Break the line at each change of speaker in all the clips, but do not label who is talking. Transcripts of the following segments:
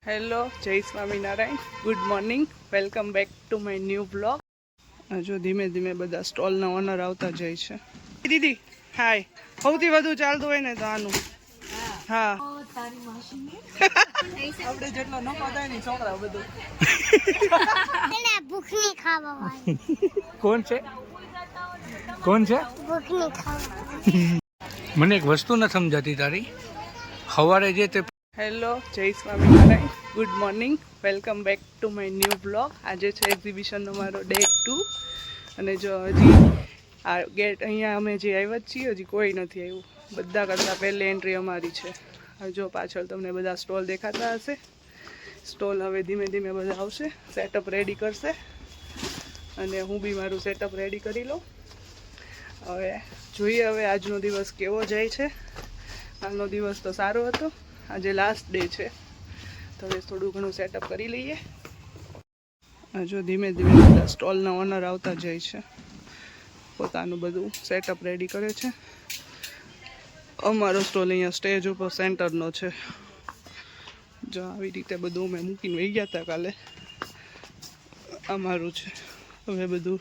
Hello, જય Swaminarayan. Good morning, welcome back to my new blog. જો ધીમે ધીમે બધા સ્ટોલના ઓનર આવતા જાય છે. દીદી હાય. સૌથી વધુ ચાલતું હોય ને તો આનું. હા આપણે જેટલો નફો થાય ને છોકરા બધું
ભૂખની ખાવા
કોણ છે
ભૂખની ખાવા
મને એક વસ્તુ ન સમજાતી તારી સવારે જે તે.
હેલો, જય Swaminarayan. Good morning, welcome back to my new blog. આજે છે એક્ઝિબિશનનો મારો ડે 2 અને જો હજી આ ગેટ અહીંયા અમે જે આવ્યા છીએ હજી કોઈ નથી આવ્યું. બધા કરતાં પહેલી એન્ટ્રી અમારી છે. જો પાછળ તમને બધા સ્ટોલ દેખાતા હશે. સ્ટોલ હવે ધીમે ધીમે બધા આવશે, સેટઅપ રેડી કરશે અને હું બી મારું સેટઅપ રેડી કરી લઉં. હવે જોઈએ હવે આજનો દિવસ કેવો જાય છે. કાલનો દિવસ તો સારો હતો, આજે લાસ્ટ ડે છે તો હવે થોડું ઘણું સેટઅપ કરી લઈએ. જો ધીમે ધીમે બધા સ્ટોલના ઓનર આવતા જાય છે, પોતાનું બધું સેટઅપ રેડી કરે છે. અમારો સ્ટોલ અહીંયા સ્ટેજ ઉપર સેન્ટરનો છે. જો આવી રીતે બધું મેં મૂકીને વહી ગયા હતા કાલે. અમારું છે, હવે બધું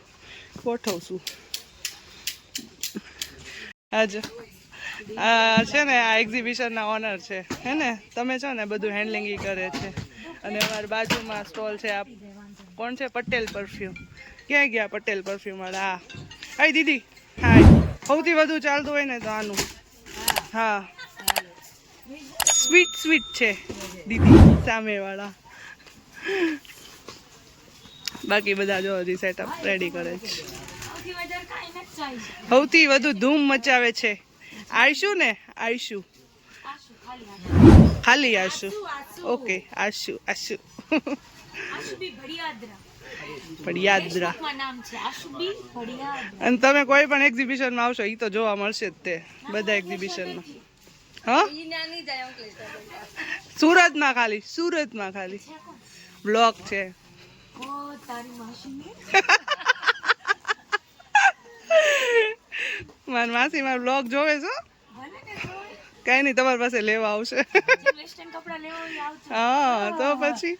ગોઠવશું. આજે આ છે ને આ એક્ઝિબિશનના ઓનર છે હે ને, તમે છો ને બધું હેન્ડલિંગ કરે છે. અને અમારી બાજુમાં સ્ટોલ છે. આ કોણ છે? પટેલ પરફ્યુમ. ક્યાં ગયા પટેલ પરફ્યુમ વાળા? હાય દીદી હાય. સૌથી વધુ ચાલતું હોય ને તો આનું. હા સ્વીટ સ્વીટ છે દીદી સામેવાળા. બાકી બધા જો હજી સેટઅપ રેડી કરે છે. સૌથી વધુ ધૂમ મચાવે છે આયશુ ને, આયશુ ખાલી આશુ. ઓકે આશુ આશુ ભડિયાદરા. અને તમે કોઈ પણ એક્ઝિબિશનમાં આવશો એ તો જોવા મળશે જ તે બધા એક્ઝિબિશનમાં. હા સુરતમાં ખાલી બ્લોક છે. મારી માસી મારો બ્લોગ જોવે છો? કઈ નહીં, તમારી પાસે લેવા આવશે. હા તો પછી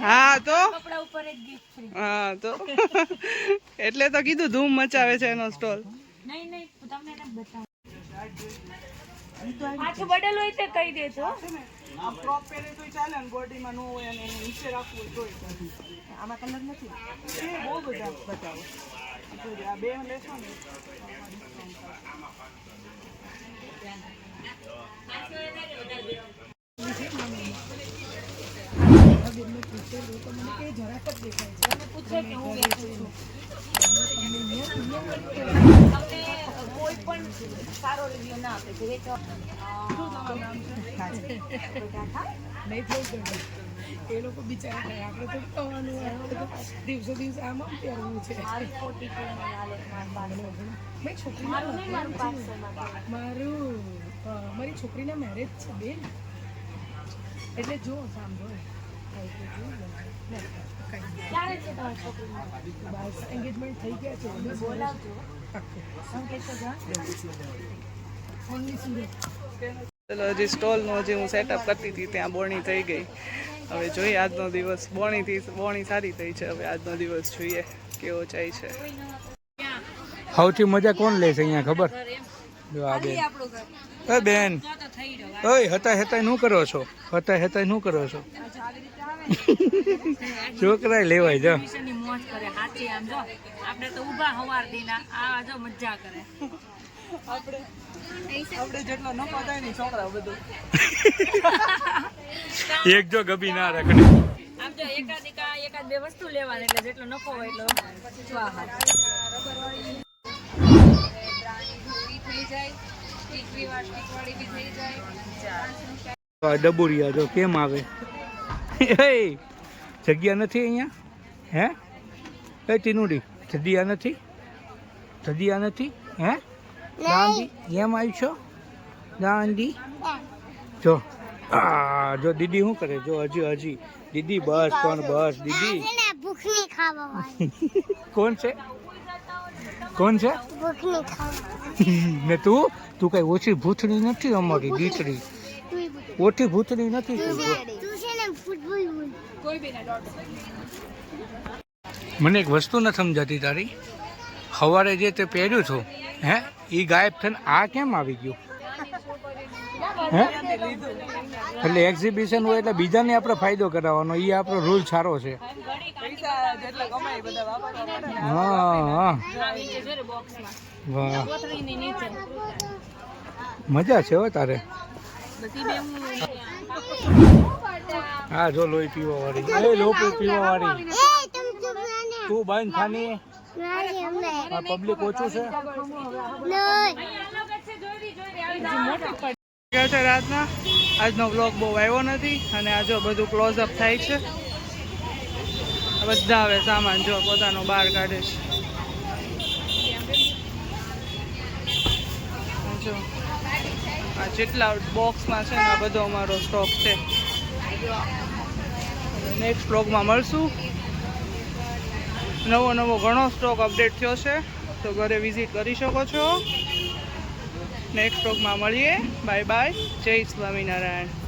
હા તો હા તો એટલે તો કીધું ધૂમ મચાવે છે એનો સ્ટોલ.
પાછું બડલ હોય તો કહી દેજો.
ફ્રોક પહેરે તો ચાલે ને, બોડીમાં ન હોય અને નીચે રાખવું તો આમાં કલર નથી. બહુ બધા બતાવો. આ બે લેશો ને
કોઈ પણ સારો રિવ્યુ ના આપે છે.
એ લોકો બિચારા આપણે તો ખાવાનું દિવસે દિવસે આમાં પહેરવું છે. મારી છોકરીના મેરેજ છે બેન, એટલે જો સાંભળો એન્ગેજમેન્ટ થઈ ગયા છે. બોલાવજો.
ચલો હજી સ્ટોલનો હજી હું સેટઅપ કરતી હતી ત્યાં બોણી થઈ ગઈ. હવે જોઈએ આજનો દિવસ. બોણી સારી થઈ છે. હવે આજનો દિવસ જોઈએ કેવો જાય છે.
સૌથી મજા કોણ લે છે અહીંયા ખબર? જો આ બેન. એ બેન ઓય હતાય શું કરો છો? શું કરો છો? છોકરા લેવાય જો.
મોજ કરે હાથી. આમ જો આપણે તો ઊભા હવાર દીના આ જો મજા કરે.
આપણે જેટલો નફો થાય ને છોકરા બધું
એક જો ગબી ના રાખે.
આમ જો એકાદ બે વસ્તુ લેવાની એટલે જેટલો નફો હોય એટલો સ્વાહા.
ડબુરિયા જો કેમ આવે. જગ્યા નથી અહીંયા હે? કઈ ટીનુડી જગ્યા નથી હે? દાંડી એમ આવી છો દાંડી. જો જો દીદી શું કરે? જો હજી દીદી બસ દીદી
ભૂખની ખાવા
કોણ છે
ભૂખની ખાવા
ને તું કઈ ઓછી ભૂથડી નથી અમારી દીકરી. ઓઠી ભૂતની નથી તું જો.
તું છે ને ફૂટબોલ બોલ.
મને એક વસ્તુ ન સમજાતી તારી સવારે જે તે પહેર્યું છું હે એ ગાયબ થઈને આ કેમ આવી ગયું હે એટલે એક્ઝિબિશન હોય એટલે બીજાને આપણે ફાયદો કરાવવાનો એ આપણો રૂલ સારો છે
પૈસા જેટલા કમાય એ બધા વાપરવા પડે ને.
હા હા
નીચે જો રે બોક્સમાં
વાહ
કોથળીની નીચે
મજા છે હો તારે
બધી બે હું
હા જો લોહી પીવા વાળી એ લોહી પીવા વાળી
એ તમે ચૂપ રહો.
તું બંધ થાની
નહીં અમને
આ પબ્લિક ઓછું છે
નહીં.
ગયા છે રાતના આજનો વ્લોગ બહુ આવ્યો નથી અને આ જો બધું ક્લોઝઅપ થાય છે આ બધા હવે સામાન જો પોતાનો બહાર કાઢે છે આ જો આ જેટલા બોક્સમાં છે ને આ બધો અમારો સ્ટોક છે નેક્સ્ટ વ્લોગમાં મળશું નવો નવો ઘણો સ્ટોક અપડેટ થયો છે તો ઘરે વિઝિટ કરી શકો છો નેક્સ્ટ વ્લોગમાં મળીએ બાય બાય જય સ્વામિનારાયણ